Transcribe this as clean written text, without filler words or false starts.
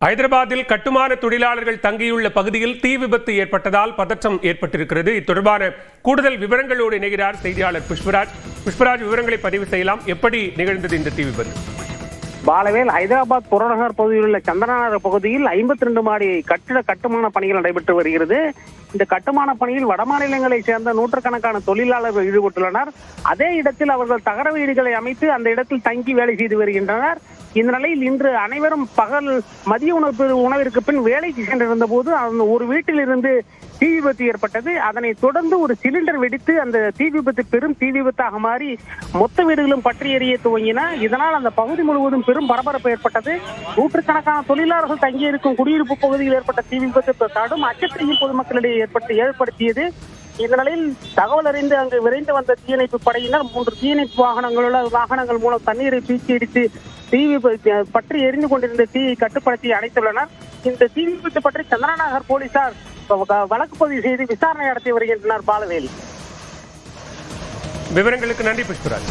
ஹைதராபாத்தில் கட்டுமான தொழிலாளர்கள் தங்கியுள்ள பகுதியில் தீ விபத்து ஏற்பட்டதால் பதற்றம் ஏற்பட்டிருக்கிறது. இது தொடர்பான கூடுதல் விவரங்களோடு இணைகிறார் செய்தியாளர் புஷ்பராஜ். புஷ்பராஜ், விவரங்களை பதிவு செய்யலாம். எப்படி நிகழ்ந்தது இந்த தீ விபத்து? பாலவேல், ஹைதராபாத் புறநகர் பகுதியில் உள்ள சந்திரநகர் பகுதியில் 52 மாடி கட்டுமான பணிகள் நடைபெற்று வருகிறது. இந்த கட்டுமான பணியில் வடமாநிலங்களை சேர்ந்த நூற்றுக்கணக்கான தொழிலாளர்கள் ஈடுபட்டுள்ளனர். அதே இடத்தில் அவர்கள் தகர வீடுகளை அமைத்து அந்த இடத்தில் தங்கி வேலை செய்து வருகின்றனர். இந்த நிலையில் இன்று அனைவரும் மதிய உணவிற்கு பின் வேலைக்கு சென்றிருந்த போது ஒரு வீட்டில் இருந்து தீ விபத்து ஏற்பட்டது. அதனை தொடர்ந்து ஒரு சிலிண்டர் வெடித்து அந்த தீ விபத்து பெரும் தீ விபத்தாக மாறி மொத்த வீடுகளும் பற்றி எரிய துவங்கின. இதனால் அந்த பகுதி முழுவதும் பெரும் பரபரப்பு ஏற்பட்டது. நூற்றுக்கணக்கான தொழிலாளர்கள் தங்கியிருக்கும் குடியிருப்பு பகுதியில் ஏற்பட்ட தீ விபத்து கடும் அச்சத்தையும் பொதுமக்களிடையே ஏற்படுத்தியது. இந்த நிலையில் தகவல் அறிந்து அங்கு விரைந்து வந்த தீயணைப்பு படையினர் 3 தீயணைப்பு வாகனங்கள் மூலம் தண்ணீரை பீச்சி அடித்து தீ விபத்து பற்றி எரிந்து கொண்டிருந்த தீயை கட்டுப்படுத்தி அணைத்துள்ளனர். இந்த தீ விபத்து பற்றி சந்திரநகர் போலீசார் வழக்கு பதிவு செய்து விசாரணை நடத்தி வருகின்றனர். பாலவேல், விவரங்களுக்கு நன்றி புஷ்பராஜ்.